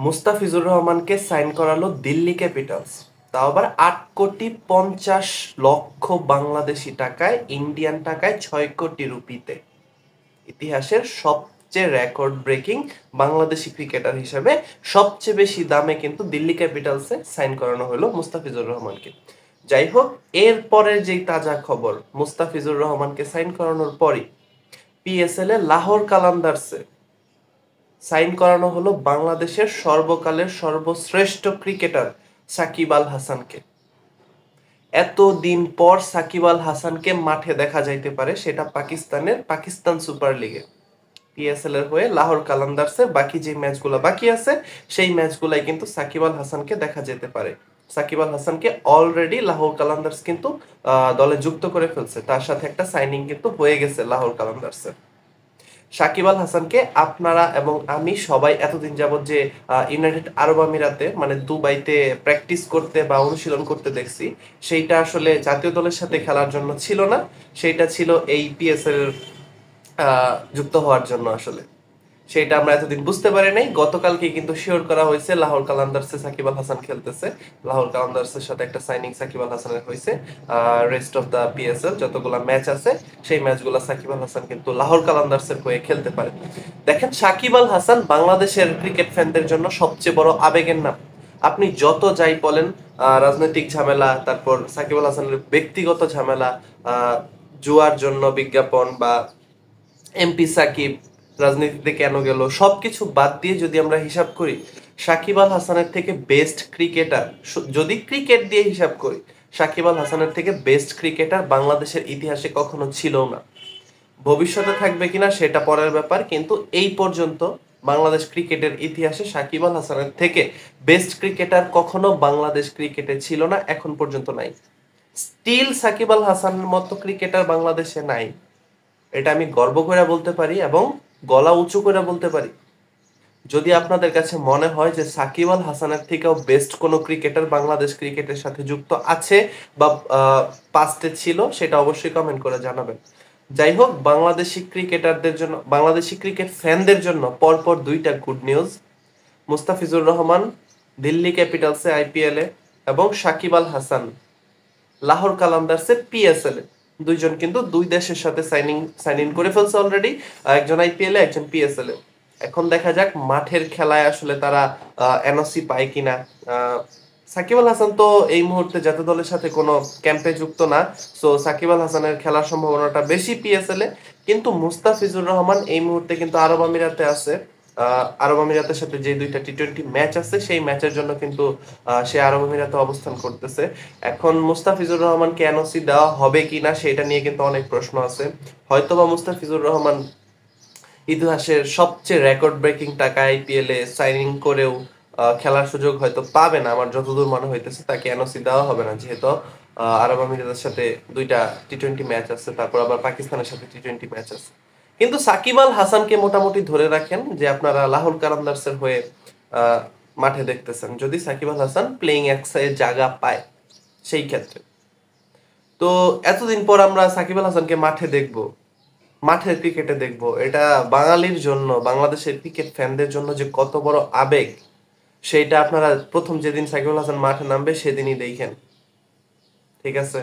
মুস্তাফিজুর রহমানকে সাইন করালো দিল্লি ক্যাপিটালস, তাও আবার 8,50,00,000 বাংলাদেশি টাকায়, ইন্ডিয়ান টাকায় 6 কোটি রুপিতে। ইতিহাসের সবচেয়ে রেকর্ড ব্রেকিং বাংলাদেশি ক্রিকেটার হিসেবে সবচেয়ে বেশি দামে কিন্তু দিল্লি ক্যাপিটালসে সাইন করানো হলো মুস্তাফিজুর রহমানকে। যাই হোক, এরপরের যেই তাজা খবর, মুস্তাফিজুর রহমানকে সাইন করানোর পরই পিএসএল এ লাহোর কালান্দার্সে সাইন করানো হলো বাংলাদেশের সর্বকালের সর্বশ্রেষ্ঠ ক্রিকেটার সাকিব আল হাসানকে। এতদিন পর সাকিব আল হাসানকে মাঠে দেখা যাইতে পারে, সেটা পাকিস্তানের পাকিস্তান সুপার লিগে। পিএসএল এর হয়ে লাহোর কালান্দার্সে বাকি যে ম্যাচগুলো বাকি আছে সেই ম্যাচগুলাই কিন্তু সাকিব আল হাসানকে দেখা যেতে পারে। সাকিব আল হাসানকে অলরেডি লাহোর কালান্দার্স কিন্তু দলে যুক্ত করে ফেলছে, তার সাথে একটা সাইনিং কিন্তু হয়ে গেছে লাহোর কালান্দার্সে। সাকিব আল হাসানকে আপনারা এবং আমি সবাই এতদিন যাবত যে ইউনাইটেড আরব আমিরাতে মানে দুবাইতে প্র্যাকটিস করতে বা অনুশীলন করতে দেখছি, সেইটা আসলে জাতীয় দলের সাথে খেলার জন্য ছিল না, সেইটা ছিল এই পিএসএল যুক্ত হওয়ার জন্য। আসলে সেটা আমরা এতদিন বুঝতে পারি নাই, গতকালকে কিন্তু শিওর করা হয়েছে লাহোর কালান্দার্সে সাকিব আল হাসান খেলতেছে। লাহোর কালান্দার্সের সাথে একটা সাইনিং সাকিব আল হাসানের হয়েছে। রেস্ট অফ দা পিএসএল যতগুলা ম্যাচ আছে সেই ম্যাচগুলো সাকিব আল হাসান কিন্তু লাহোর কালান্দার্সের হয়ে খেলতে পারে। দেখেন, সাকিব আল হাসান বাংলাদেশের ক্রিকেট ফ্যানদের জন্য সবচেয়ে বড় আবেগের নাম। আপনি যত যাই বলেন, রাজনৈতিক ঝামেলা, তারপর সাকিব আল হাসানের ব্যক্তিগত ঝামেলা, জুয়ার জন্য বিজ্ঞাপন বা এমপি সাকিব রাজনীতিতে কেন গেল, সবকিছু বাদ দিয়ে যদি আমরা হিসাব করি, সাকিব আল হাসানের থেকে বেস্ট ক্রিকেটার, যদি ক্রিকেট দিয়ে হিসাব করি, সাকিব আল হাসানের থেকে বেস্ট ক্রিকেটার বাংলাদেশের ইতিহাসে কখনো ছিল না। ভবিষ্যতে থাকবে কিনা সেটা পরের ব্যাপার, কিন্তু এই পর্যন্ত বাংলাদেশ ক্রিকেটের ইতিহাসে সাকিব আল হাসানের থেকে বেস্ট ক্রিকেটার কখনো বাংলাদেশ ক্রিকেটে ছিল না, এখন পর্যন্ত নাই। স্টিল সাকিব আল হাসানের মতো ক্রিকেটার বাংলাদেশে নাই, এটা আমি গর্ব করে বলতে পারি এবং গলা উঁচু করে বলতে পারি। যদি আপনাদের কাছে মনে হয় যে সাকিব আল হাসানের থেকেও বেস্ট কোনো ক্রিকেটার বাংলাদেশ ক্রিকেটের সাথে যুক্ত আছে বা পাস্টে ছিল, সেটা অবশ্যই কমেন্ট করে জানাবেন। যাই হোক, বাংলাদেশি ক্রিকেটারদের জন্য, বাংলাদেশি ক্রিকেট ফ্যানদের জন্য পরপর দুইটা গুড নিউজ। মুস্তাফিজুর রহমান দিল্লি ক্যাপিটালসে আইপিএল এ এবং সাকিব আল হাসান লাহোর কালান্দার্সে পিএসএল এ, দুইজন কিন্তু দুই দেশের সাথে সাইন ইন করে ফেলছে অলরেডি, একজন আইপিএল এ একজন পিএসএল এ। এখন দেখা যাক মাঠের খেলায় আসলে তারা এনওসি পায় কিনা। সাকিব আল হাসান তো এই মুহূর্তে জাতীয় দলের সাথে কোনো ক্যাম্পে যুক্ত না, সো সাকিব আল হাসানের খেলার সম্ভাবনাটা বেশি পিএসএল এ। কিন্তু মুস্তাফিজুর রহমান এই মুহূর্তে কিন্তু আরব আমিরাতে আছে। আরব আমিরাতের সাথে যে দুইটা টি-20 ম্যাচ আছে সেই ম্যাচের জন্য কিন্তু সে আরব আমিরাতে অবস্থান করতেছে। এখন মুস্তাফিজুর রহমানকে এনওসি দেওয়া হবে কিনা সেটা নিয়ে কিন্তু অনেক প্রশ্ন আছে। হয়তোবা মুস্তাফিজুর রহমান ইতিহাসের সবচেয়ে রেকর্ড ব্রেকিং টাকা আইপিএল এ সাইনিং করেও খেলার সুযোগ হয়তো পাবে না। আমার যতদূর মনে হইতেছে তাকে এনওসি দেওয়া হবে না, যেহেতু আরব আমিরাতের সাথে দুইটা টি-20 ম্যাচ আছে, তারপর আবার পাকিস্তানের সাথে টি-20 ম্যাচ আছে। কিন্তু সাকিব আল হাসানকে মোটামুটি ধরে রাখেন যে আপনারা লাহোর কালান্দার্সের হয়ে মাঠে দেখতেছেন, যদি সাকিব আল হাসান প্লেইং এক্সাইড জায়গা পায় সেই ক্ষেত্রে। তো এতদিন পর আমরা সাকিব আল হাসানকে মাঠে দেখবো, মাঠের ক্রিকেটে দেখবো, এটা বাঙালির জন্য, বাংলাদেশের ক্রিকেট ফ্যানদের জন্য যে কত বড় আবেগ, সেইটা আপনারা প্রথম যেদিন সাকিব আল হাসান মাঠে নামবে সেদিনই দেখেন। ঠিক আছে?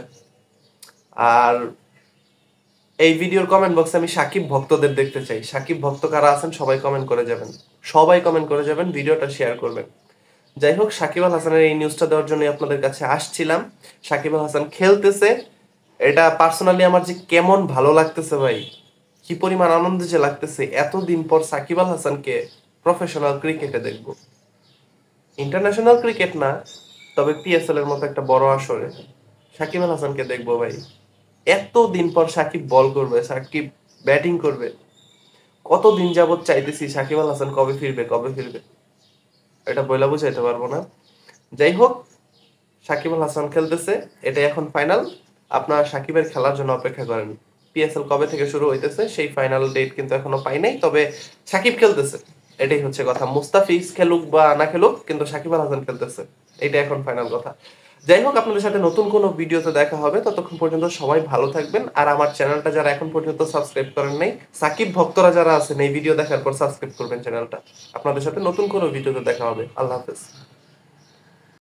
আর এই ভিডিওর কমেন্ট বক্সে আমি সাকিব ভক্তদের দেখতে চাই। সাকিব ভক্ত কারা আছেন সবাই কমেন্ট করে যাবেন, সবাই কমেন্ট করে যাবেন, ভিডিওটা শেয়ার করবেন। যাই হোক, সাকিব আল হাসানের এই নিউজটা দেওয়ার জন্য আপনাদের কাছে আসছিলাম। সাকিব আল হাসান খেলতেছে, এটা পার্সোনালি আমার যে কেমন ভালো লাগতেছে ভাই, কি পরিমাণ আনন্দ যে লাগতেছে, এতদিন পর সাকিব আল হাসানকে প্রফেশনাল ক্রিকেটে দেখবো। ইন্টারন্যাশনাল ক্রিকেট না, তবে পিএসএল এর মতো একটা বড় আসরে সাকিব আল হাসানকে দেখবো ভাই। এতদিন পর সাকিব বল করবে, সাকিব ব্যাটিং করবে, কতদিন যাবত চাইতেছি সাকিব আল হাসান কবে ফিরবে কবে ফিরবে, এটা বইলা বুঝাইতে পারবো না। যাই হোক, সাকিব আল হাসান খেলতেছে, এটা এখন ফাইনাল। আপনারা সাকিবের খেলার জন্য অপেক্ষা করেন। পিএসএল কবে থেকে শুরু হইতেছে সেই ফাইনাল ডেট কিন্তু এখনো পাই নাই, তবে সাকিব খেলতেছে, এটাই হচ্ছে কথা। মুস্তাফিজ খেলুক বা না খেলুক, কিন্তু সাকিব আল হাসান খেলতেছে, এটা এখন ফাইনাল কথা। যাই হোক, আপনাদের সাথে নতুন কোনো ভিডিওতে দেখা হবে। ততক্ষণ পর্যন্ত সবাই ভালো থাকবেন। আর আমার চ্যানেলটা যারা এখন পর্যন্ত সাবস্ক্রাইব করেন নাই, সাকিব ভক্তরা যারা আছেন, এই ভিডিও দেখার পর সাবস্ক্রাইব করবেন চ্যানেলটা। আপনাদের সাথে নতুন কোনো ভিডিওতে দেখা হবে। আল্লাহ হাফেজ।